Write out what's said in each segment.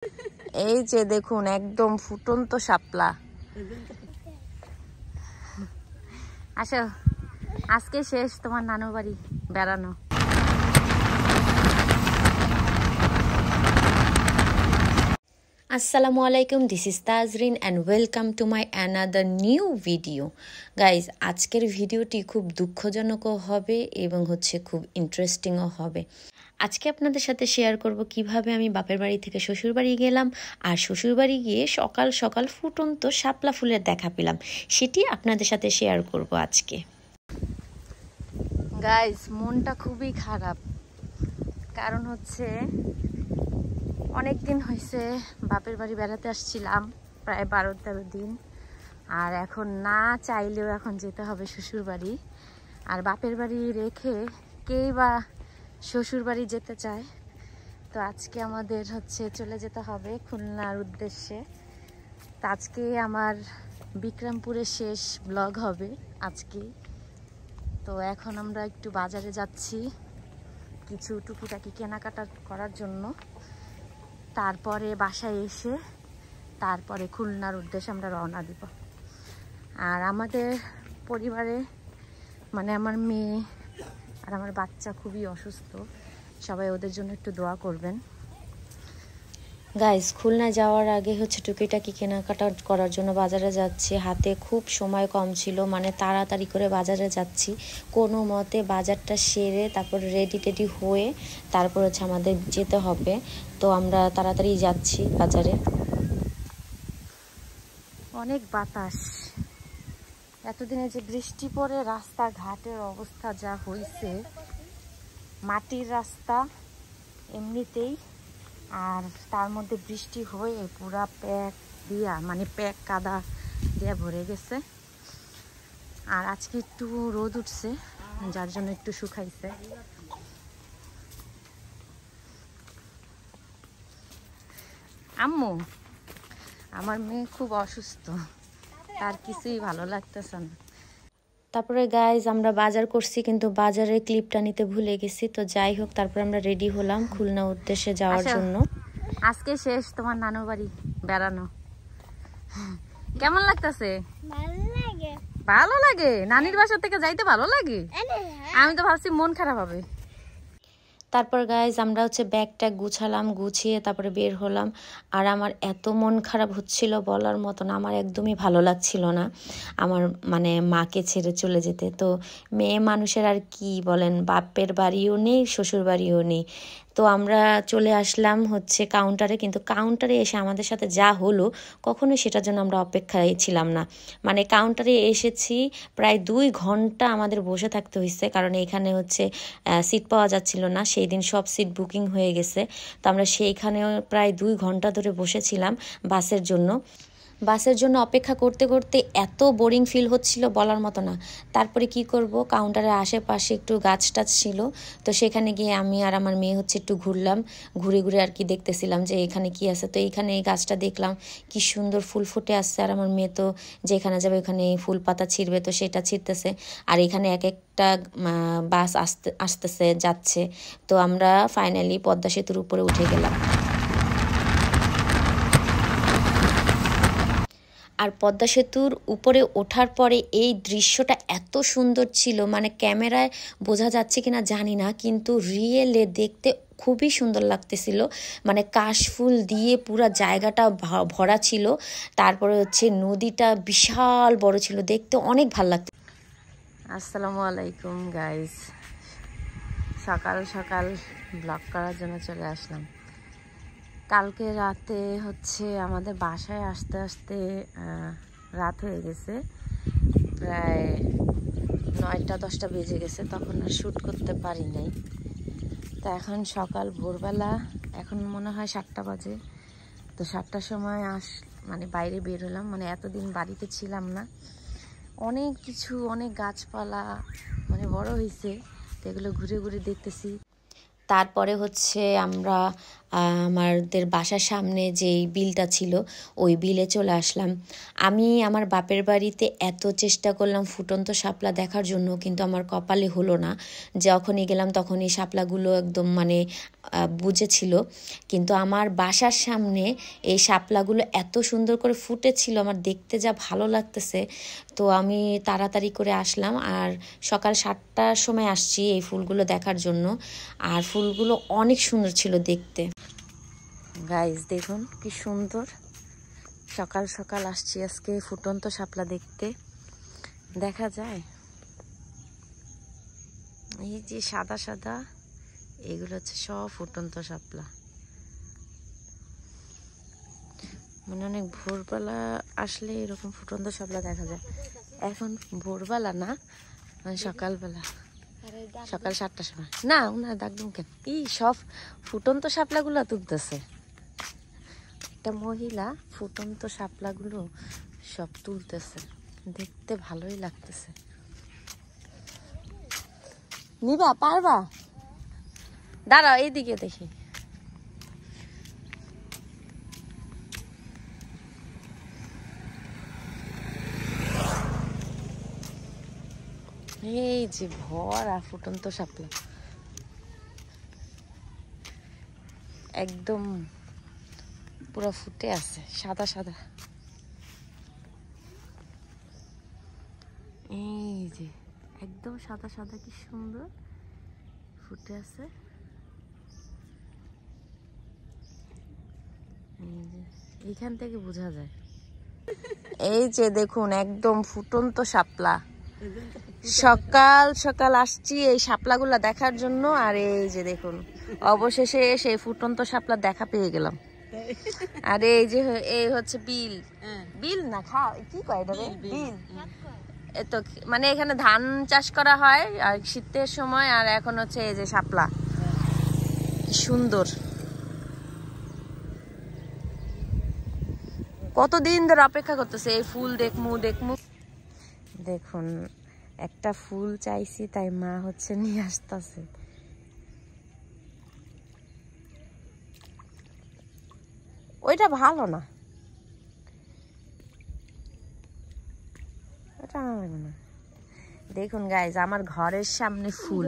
এই যে দেখুন একদম ফুটন্ত শাপলা। আসো, আজকে শেষ তোমার নানুর বাড়ি বেড়ানো। আসসালামু আলাইকুম, this is Tazreen and welcome to my another new video. Guys, আজকের ভিডিওটি খুব দুঃখজনকও হবে এবং খুব ইন্টারেস্টিংও হবে। আজকে আপনাদের সাথে শেয়ার করব কিভাবে আমি বাপের বাড়ি থেকে শ্বশুর বাড়ি গেলাম, আর শ্বশুর বাড়ি গিয়ে সকাল সকাল ফুটন্ত শাপলা ফুলের দেখা পেলাম, সেটি আপনাদের সাথে শেয়ার করব আজকে। গাইজ, মনটা খুবই খারাপ, কারণ অনেক দিন হয়েছে বাপের বাড়ি বেড়াতে আসছিলাম, প্রায় 12-13 দিন, আর এখন না চাইলেও এখন যেতে হবে শ্বশুর বাড়ি। আর বাপের বাড়ি রেখে কেই বা শ্বশুর বাড়ি যেতে চায়। তো আজকে আমাদের চলে যেতে হবে খুলনার উদ্দেশ্যে। তো আজকে আমার বিক্রমপুরের শেষ ব্লগ হবে আজকে। তো এখন আমরা একটু বাজারে যাচ্ছি কিছু টুকিটাকি কেনাকাটা করার জন্য, তারপরে বাসায় এসে তারপরে খুলনার উদ্দেশ্যে আমরা রওনা দিব। আর আমাদের পরিবারে আমার মেয়ে আর আমার বাচ্চা খুবই অসুস্থ, সবাই ওদের জন্য একটু দোয়া করবেন। গাইজ, খুলনা যাওয়ার আগে টুকিটাকি কেনাকাটা করার জন্য বাজারে যাচ্ছি। হাতে খুব সময় কম ছিল, তাড়াতাড়ি করে বাজারে যাচ্ছি, কোনো মতে বাজারটা সেরে তারপর রেডি হয়ে তারপর আমাদের যেতে হবে। তো আমরা তাড়াতাড়ি যাচ্ছি বাজারে। অনেক বাতাস, এতদিনে যে বৃষ্টি পড়ে রাস্তাঘাটের অবস্থা যা হয়েছে, মাটির রাস্তা এমনিতেই, আর তার মধ্যে বৃষ্টি হয়ে পুরা প্যাক দিয়া প্যাক কাদা দিয়া ভরে গেছে। আর আজকে একটু রোদ উঠছে, যার জন্য একটু শুকাইছে। আম্মু, আমার মেয়ে খুব অসুস্থ, তার কিছুই ভালো লাগতেছে না। তারপরে গাইজ, আমরা বাজার করছি, কিন্তু বাজারের ক্লিপটা নিতে ভুলে গেছি। তো যাই হোক, তারপর আমরা রেডি হলাম খুলনা উদ্দেশ্যে যাওয়ার জন্য। আজকে শেষ তোমার নানুর বাড়ি বেড়ানো। কেমন লাগতেছে? ভালো লাগে? নানির বাসা থেকে যাইতে ভালো লাগে? আমি তো ভাবছি মন খারাপ হবে। তারপর গাইজ, আমরা ব্যাগটা গুছালাম, গুছিয়ে তারপরে বের হলাম। আর আমার এত মন খারাপ হচ্ছিল বলার মতো না, আমার একদমই ভালো লাগছিল না আমার মাকে ছেড়ে চলে যেতে। তো মেয়ে মানুষের আর কি বলেন, বাপের বাড়িও নেই, শ্বশুর বাড়িও নেই। তো আমরা চলে আসলাম কাউন্টারে, কিন্তু কাউন্টারে এসে আমাদের সাথে যা হলো কখনোই সেটার জন্য আমরা অপেক্ষায় ছিলাম না। কাউন্টারে এসেছি, প্রায় 2 ঘন্টা আমাদের বসে থাকতে হয়েছে, কারণ এখানে সিট পাওয়া যাচ্ছিল না, সেই দিন সব সিট বুকিং হয়ে গেছে। তো আমরা সেইখানেও প্রায় 2 ঘন্টা ধরে বসেছিলাম বাসের জন্য অপেক্ষা করতে করতে এত বোরিং ফিল হচ্ছিল বলার মতো না। তারপরে কি করব, কাউন্টারের আশেপাশে একটু গাছ টাছ ছিল, তো সেখানে গিয়ে আমি আর আমার মেয়ে একটু ঘুরলাম, ঘুরে ঘুরে আর কি দেখতেছিলাম যে এখানে কি আছে। তো এইখানে এই গাছটা দেখলাম, কি সুন্দর ফুল ফুটে আসছে, আর আমার মেয়ে তো যেখানে যাবে ওখানে ফুল পাতা ছিঁড়বে, তো সেটা ছিঁড়তেছে। আর এখানে এক একটা বাস আসতেছে যাচ্ছে। তো আমরা ফাইনালি পদ্মা সেতুর উপরে উঠে গেলাম। আর পদ্মা সেতুর উপরে ওঠার পরে এই দৃশ্যটা এত সুন্দর ছিল, ক্যামেরায় বোঝা যাচ্ছে কিনা জানি না, কিন্তু রিয়েলে দেখতে খুবই সুন্দর লাগতেছিল। কাশফুল দিয়ে পুরো জায়গাটা ভরা ছিল। তারপরে নদীটা বিশাল বড় ছিল, দেখতে অনেক ভালো লাগতো। আসসালামু আলাইকুম গাইস, সকাল সকাল ব্লগ করার জন্য চলে আসলাম। কালকে রাতে আমাদের বাসায় আসতে আসতে রাত হয়ে গেছে, প্রায় 9টা-10টা বেজে গেছে, তখন আর শ্যুট করতে পারি নাই। তো এখন সকাল ভোরবেলা, এখন মনে হয় 7টা বাজে। তো 7টার সময় বাইরে বের হলাম, এতদিন বাড়িতে ছিলাম না, অনেক কিছু, অনেক গাছপালা বড় হয়েছে, তো এগুলো ঘুরে ঘুরে দেখতেছি। তারপরে আমরা আমাদের বাসার সামনে যেই বিলটা ছিল ওই বিলে চলে আসলাম। আমি আমার বাপের বাড়িতে এত চেষ্টা করলাম ফুটন্ত শাপলা দেখার জন্য, কিন্তু আমার কপালে হলো না। যখনই গেলাম তখনই শাপলাগুলো একদম মানে বুঝেছিল, কিন্তু আমার বাসার সামনে এই শাপলাগুলো এত সুন্দর করে ফুটেছিল, আমার দেখতে যা ভালো লাগতেছে। তো আমি তাড়াতাড়ি করে আসলাম, আর সকাল 7টার সময় আসছি এই ফুলগুলো দেখার জন্য। আর ফুলগুলো অনেক সুন্দর ছিল দেখতে। গাইস দেখুন কি সুন্দর, সকাল সকাল আসছি আজকে ফুটন্ত শাপলা দেখতে। দেখা যায় এই যে সাদা সাদা, এগুলো হচ্ছে সব ফুটন্ত শাপলা। মানে অনেক ভোরবেলা আসলে এরকম ফুটন্ত শাপলা দেখা যায়। এখন ভোরবেলা না, মানে সকালবেলা, সকাল 7টার সময়। না ওনার ডাকদম কেন, এই সব ফুটন্ত শাপলাগুলো তুলতেছে। একটা মহিলা ফুটন্ত শাপলাগুলো সব তুলতেছে, দেখতে ভালোই লাগতেছে। নিবা পারবা? দাঁড়াও এইদিকে দেখি। এই যে ভরা ফুটন্ত শাপলা, একদম পুরো ফুটে আছে সাদা সাদা। এই যে একদম সাদা সাদা, কি সুন্দর ফুটে আছে। এইখান থেকে বোঝা যায়। এই যে দেখুন একদম ফুটন্ত শাপলা। সকাল সকাল আসছি এই শাপলাগুলা দেখার জন্য, আর এই যে দেখুন অবশেষে সেই ফুটন্ত শাপলা দেখা পেয়ে গেলাম। আর এই যে এই হচ্ছে বিল, বিল না কি কয় এটা, বিল। এতো মানে এখানে ধান চাষ করা হয় আর শীতের সময়, আর এখন হচ্ছে এই যে শাপলা, কি সুন্দর। কতদিন ধরে অপেক্ষা করতেছে এই ফুল দেখমু দেখমু। দেখুন একটা ফুল চাইছি, তাই মা হচ্ছে নিয়ে আসতেছে। ওইটা ভালো না, ওটা ভালো না। দেখুন গাইজ আমার ঘরের সামনে ফুল,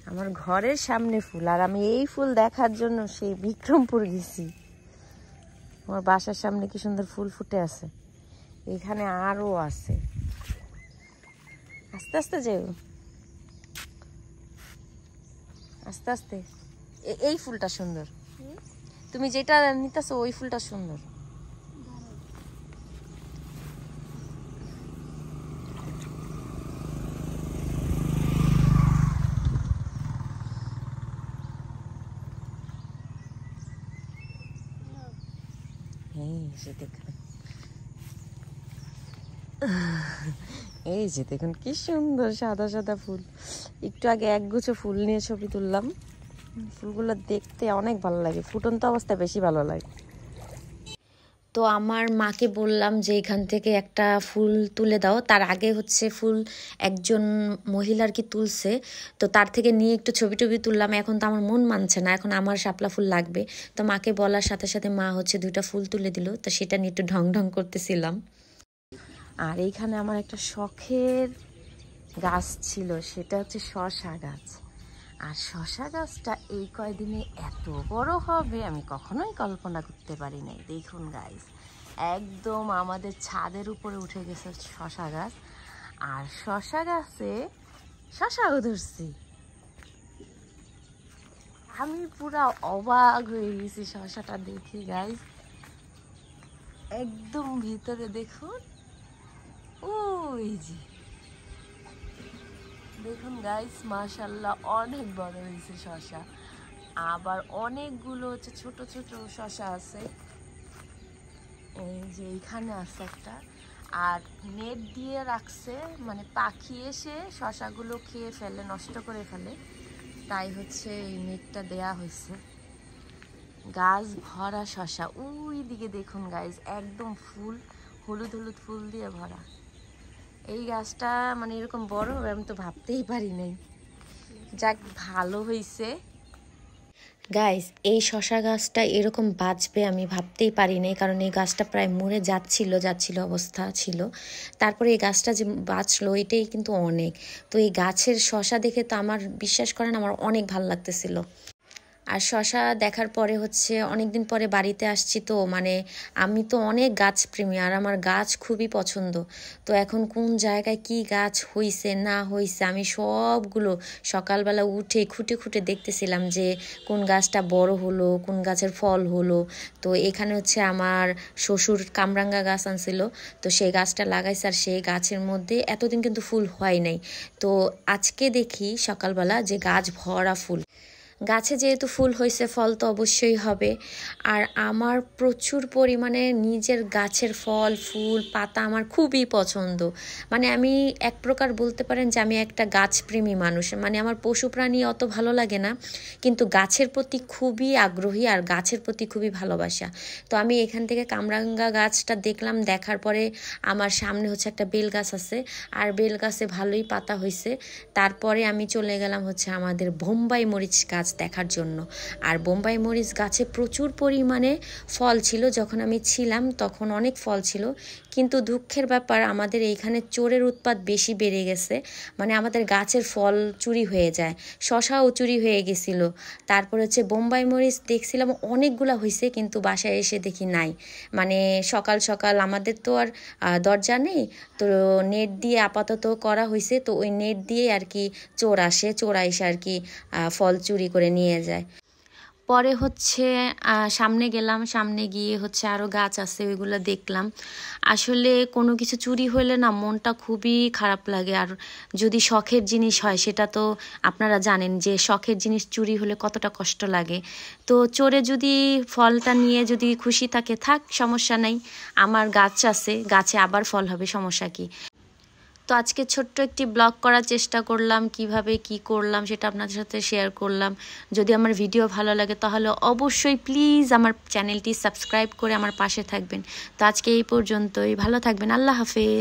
আমার ঘরের সামনে ফুল, আর আমি এই ফুল দেখার জন্য সেই বিক্রমপুর গেছি। আমার বাসার সামনে কি সুন্দর ফুল ফুটে আছে, এখানে আরো আছে। আস্তে আস্তে যেও, আস্তে আস্তে। এই ফুলটা সুন্দর, তুমি যেটা নিতেছো ওই ফুলটা সুন্দর। এই যে দেখুন কি সুন্দর সাদা সাদা ফুল। একটু আগে একগুচ্ছ ফুল নিয়ে ছবি তুললাম। ফুলগুলো দেখতে অনেক ভালো লাগে, ফুটন্ত অবস্থায় বেশি ভালো লাগে। তো আমার মাকে বললাম যে এখান থেকে একটা ফুল তুলে দাও। তার আগে হচ্ছে ফুল একজন মহিলার কি তুলছে, তো তার থেকে নিয়ে একটু ছবি টবি তুললাম। এখন তো আমার মন মানছে না, এখন আমার শাপলা ফুল লাগবে। তো মাকে বলার সাথে সাথে মা হচ্ছে 2টা ফুল তুলে দিল, তো সেটা নিয়ে একটু ঢং ঢং করতেছিলাম। আর এইখানে আমার একটা শখের গাছ ছিল, সেটা হচ্ছে শসা গাছ। আর শসা গাছটা এই কয়দিনে এত বড় হবে আমি কখনোই কল্পনা করতে পারি নাই। দেখুন গাইস একদম আমাদের ছাদের উপরে উঠে গেছে শসা গাছ, আর শসা গাছে শসাও ধরছি। আমি পুরা অবাক হয়ে গেছি শসাটা দেখে গাইস। একদম ভিতরে দেখুন, ওই যে দেখুন গাইস মাশাআল্লাহ অনেক বড় হয়েছে শসা। আবার অনেকগুলো হচ্ছে ছোট ছোট শসা আছে, এই যে এইখানে আছে একটা। আর নেট দিয়ে রাখছে, মানে পাখি এসে শসাগুলো খেয়ে ফেলে, নষ্ট করে ফেলে, তাই হচ্ছে এই নেটটা দেয়া হয়েছে। গাছ ভরা শসা, ওই দিকে দেখুন গাইস একদম ফুল, হলুদ হলুদ ফুল দিয়ে ভরা। এই গাছটা মানে এরকম বড় হবে আমি তো ভাবতেই পারি নাই। যাক ভালো হয়েছে। গাইস, এই শশা গাছটা এরকম বাঁচবে আমি ভাবতেই পারি নাই, কারণ এই গাছটা প্রায় মরে যাচ্ছিল অবস্থা ছিল। তারপরে এই গাছটা যে বাঁচলো এটাই কিন্তু অনেক। তো এই গাছের শশা দেখে তো আমার, বিশ্বাস করেন, আমার অনেক ভালো লাগতেছিল। আর শশা দেখার পরে হচ্ছে অনেকদিন পরে বাড়িতে আসছি, তো মানে আমি তো অনেক গাছ প্রেমী আর আমার গাছ খুবই পছন্দ। তো এখন কোন জায়গায় কি গাছ হইছে না হইছে আমি সবগুলো সকালবেলা উঠে খুঁটে খুঁটে দেখতেছিলাম যে কোন গাছটা বড় হলো, কোন গাছের ফল হলো। তো এখানে হচ্ছে আমার শ্বশুর কামরাঙ্গা গাছ আনছিল, তো সেই গাছটা লাগাইছে আর সেই গাছের মধ্যে এতদিন কিন্তু ফুল হয় নাই। তো আজকে দেখি সকালবেলা যে গাছ ভরা ফুল। গাছে যেহেতু ফুল হয়েছে, ফল তো অবশ্যই হবে। আর আমার প্রচুর পরিমাণে নিজের গাছের ফল ফুল পাতা আমার খুবই পছন্দ। মানে আমি এক প্রকার বলতে পারেন যে আমি একটা গাছপ্রেমী মানুষ। মানে আমার পশু প্রাণী অত ভালো লাগে না, কিন্তু গাছের প্রতি খুবই আগ্রহী আর গাছের প্রতি খুবই ভালোবাসা। তো আমি এখান থেকে কামরাঙ্গা গাছটা দেখলাম, দেখার পরে আমার সামনে হচ্ছে একটা বেল গাছ আছে, আর বেল গাছে ভালোই পাতা হয়েছে। তারপরে আমি চলে গেলাম হচ্ছে আমাদের বোম্বাই মরিচ গাছ দেখার জন্য। আর বোম্বাই মরিচ গাছে প্রচুর পরিমাণে ফল ছিল, যখন আমি ছিলাম তখন অনেক ফল ছিল। কিন্তু দুঃখের ব্যাপার, আমাদের এইখানে চোরের উৎপাত বেশি বেড়ে গেছে। মানে আমাদের গাছের ফল চুরি হয়ে যায়, শশাও চুরি হয়ে গেছিলো। তারপর হচ্ছে বোম্বাই মরিচ দেখছিলাম অনেকগুলা হয়েছে, কিন্তু বাসায় এসে দেখি নাই। মানে সকাল সকাল আমাদের তো আর দরজা নেই, তো নেট দিয়ে আপাতত করা হয়েছে, তো ওই নেট দিয়ে আর কি চোর এসে আর কি ফল চুরি করে নিয়ে যায়। পরে হচ্ছে সামনে গেলাম, সামনে গিয়ে হচ্ছে আরও গাছ আছে ওইগুলো দেখলাম। আসলে কোনো কিছু চুরি হলে না মনটা খুবই খারাপ লাগে। আর যদি শখের জিনিস হয়, সেটা তো আপনারা জানেন যে শখের জিনিস চুরি হলে কতটা কষ্ট লাগে। তো চোরে যদি ফলটা নিয়ে যদি খুশি থাকে, থাক, সমস্যা নাই, আমার গাছ আছে, গাছে আবার ফল হবে, সমস্যা কি। তো আজকে ছোট্ট একটি ব্লগ করার চেষ্টা করলাম, কিভাবে কি করলাম সেটা আপনাদের সাথে শেয়ার করলাম। যদি আমার ভিডিও ভালো লাগে তাহলে অবশ্যই প্লিজ আমার চ্যানেলটি সাবস্ক্রাইব করে আমার পাশে থাকবেন। তো আজকে এই পর্যন্তই, ভালো থাকবেন, আল্লাহ হাফেজ।